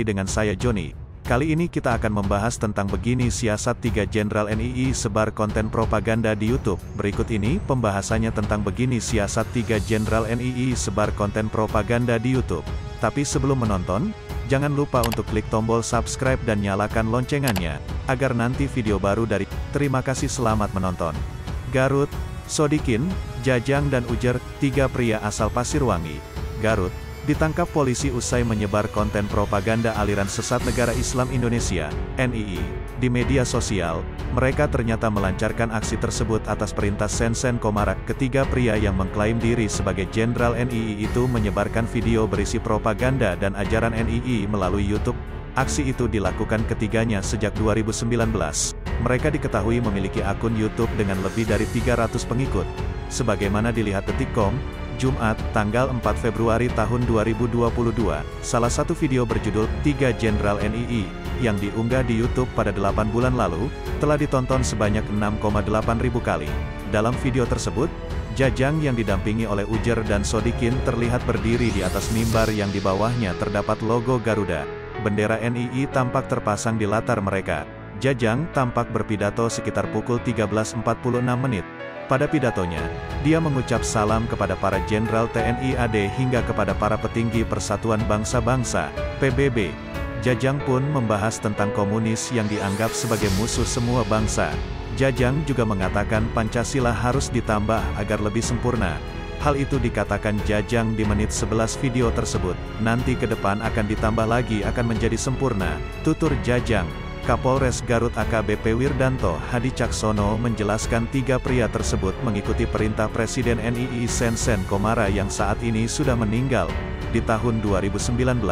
Dengan saya Joni. Kali ini kita akan membahas tentang begini siasat 3 Jenderal NII sebar konten propaganda di YouTube. Berikut ini pembahasannya tentang begini siasat 3 Jenderal NII sebar konten propaganda di YouTube. Tapi sebelum menonton, jangan lupa untuk klik tombol subscribe dan nyalakan loncengannya, agar nanti video baru dari. Terima kasih, selamat menonton. Garut, Sodikin, Jajang dan Ujar, 3 pria asal Pasirwangi, Garut, ditangkap polisi usai menyebar konten propaganda aliran sesat Negara Islam Indonesia, NII, di media sosial. Mereka ternyata melancarkan aksi tersebut atas perintah Sensen Komara. Ketiga pria yang mengklaim diri sebagai Jenderal NII itu menyebarkan video berisi propaganda dan ajaran NII melalui YouTube. Aksi itu dilakukan ketiganya sejak 2019. Mereka diketahui memiliki akun YouTube dengan lebih dari 300 pengikut. Sebagaimana dilihat Detikcom, Jumat, tanggal 4 Februari tahun 2022, salah satu video berjudul 3 Jenderal NII, yang diunggah di YouTube pada 8 bulan lalu, telah ditonton sebanyak 6,8 ribu kali. Dalam video tersebut, Jajang yang didampingi oleh Ujar dan Sodikin terlihat berdiri di atas mimbar yang di bawahnya terdapat logo Garuda. Bendera NII tampak terpasang di latar mereka. Jajang tampak berpidato sekitar pukul 13.46 menit. Pada pidatonya, dia mengucap salam kepada para Jenderal TNI AD hingga kepada para petinggi Persatuan Bangsa-Bangsa, PBB. Jajang pun membahas tentang komunis yang dianggap sebagai musuh semua bangsa. Jajang juga mengatakan Pancasila harus ditambah agar lebih sempurna. Hal itu dikatakan Jajang di menit 11 video tersebut. Nanti ke depan akan ditambah lagi, akan menjadi sempurna, tutur Jajang. Kapolres Garut AKBP Wirdanto Hadi Caksono menjelaskan 3 pria tersebut mengikuti perintah Presiden NII Sensen Komara yang saat ini sudah meninggal. Di tahun 2019,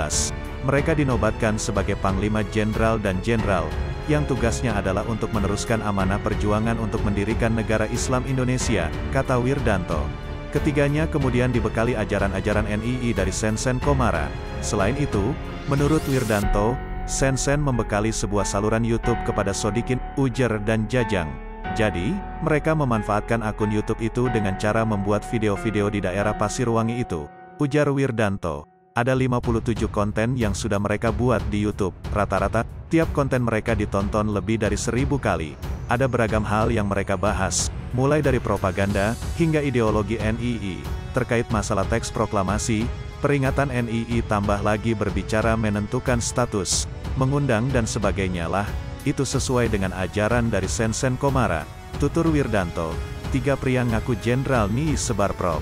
mereka dinobatkan sebagai Panglima Jenderal dan Jenderal, yang tugasnya adalah untuk meneruskan amanah perjuangan untuk mendirikan negara Islam Indonesia, kata Wirdanto. Ketiganya kemudian dibekali ajaran-ajaran NII dari Sensen Komara. Selain itu, menurut Wirdanto, Sensen membekali sebuah saluran YouTube kepada Sodikin, Ujar dan Jajang. Jadi, mereka memanfaatkan akun YouTube itu dengan cara membuat video-video di daerah Pasirwangi itu. Ujar Wirdanto, ada 57 konten yang sudah mereka buat di YouTube. Rata-rata, tiap konten mereka ditonton lebih dari 1000 kali. Ada beragam hal yang mereka bahas, mulai dari propaganda, hingga ideologi NII, terkait masalah teks proklamasi, peringatan NII, tambah lagi berbicara menentukan status, mengundang dan sebagainya lah. Itu sesuai dengan ajaran dari Sensen Komara, tutur Wirdanto. 3 pria ngaku Jenderal NII sebar prop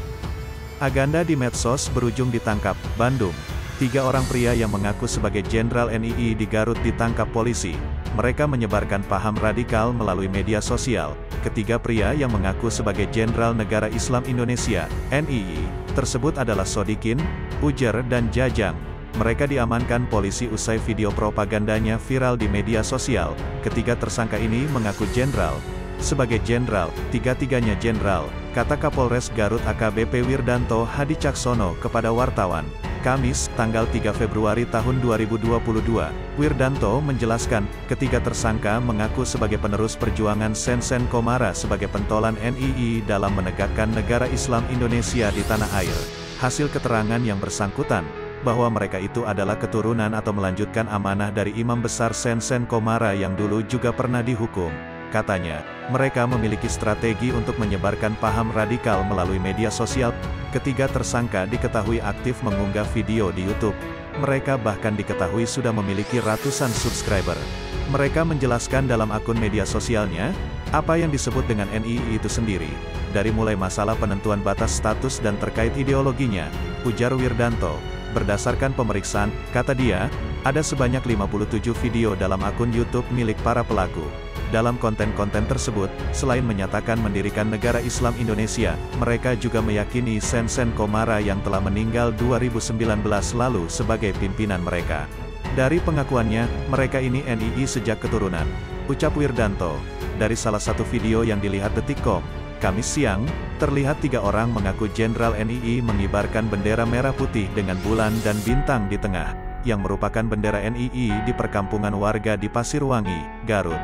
aganda di medsos berujung ditangkap. Bandung, 3 orang pria yang mengaku sebagai Jenderal NII di Garut ditangkap polisi. Mereka menyebarkan paham radikal melalui media sosial. Ketiga pria yang mengaku sebagai Jenderal Negara Islam Indonesia, NII, tersebut adalah Sodikin, Ujar dan Jajang. Mereka diamankan polisi usai video propagandanya viral di media sosial. Ketiga tersangka ini mengaku Jenderal. Sebagai Jenderal, tiga-tiganya Jenderal, kata Kapolres Garut AKBP Wirdanto Hadi Caksono kepada wartawan. Kamis, tanggal 3 Februari tahun 2022, Wirdanto menjelaskan, ketiga tersangka mengaku sebagai penerus perjuangan Sensen Komara sebagai pentolan NII dalam menegakkan negara Islam Indonesia di tanah air. Hasil keterangan yang bersangkutan, bahwa mereka itu adalah keturunan atau melanjutkan amanah dari Imam Besar Sensen Komara yang dulu juga pernah dihukum. Katanya, mereka memiliki strategi untuk menyebarkan paham radikal melalui media sosial. Ketiga tersangka diketahui aktif mengunggah video di YouTube. Mereka bahkan diketahui sudah memiliki ratusan subscriber. Mereka menjelaskan dalam akun media sosialnya, apa yang disebut dengan NII itu sendiri. Dari mulai masalah penentuan batas status dan terkait ideologinya, ujar Wirdanto. Berdasarkan pemeriksaan, kata dia, ada sebanyak 57 video dalam akun YouTube milik para pelaku. Dalam konten-konten tersebut, selain menyatakan mendirikan negara Islam Indonesia, mereka juga meyakini Sensen Komara yang telah meninggal 2019 lalu sebagai pimpinan mereka. Dari pengakuannya, mereka ini NII sejak keturunan, ucap Wirdanto. Dari salah satu video yang dilihat Detikcom, Kamis siang, terlihat 3 orang mengaku Jenderal NII mengibarkan bendera merah putih dengan bulan dan bintang di tengah, yang merupakan bendera NII di perkampungan warga di Pasirwangi, Garut.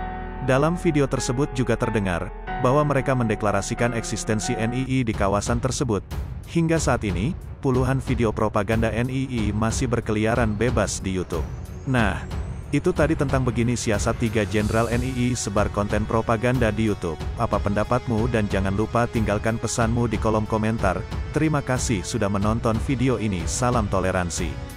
Dalam video tersebut juga terdengar, bahwa mereka mendeklarasikan eksistensi NII di kawasan tersebut. Hingga saat ini, puluhan video propaganda NII masih berkeliaran bebas di YouTube. Nah, itu tadi tentang begini siasat 3 Jenderal NII sebar konten propaganda di YouTube. Apa pendapatmu dan jangan lupa tinggalkan pesanmu di kolom komentar. Terima kasih sudah menonton video ini. Salam toleransi.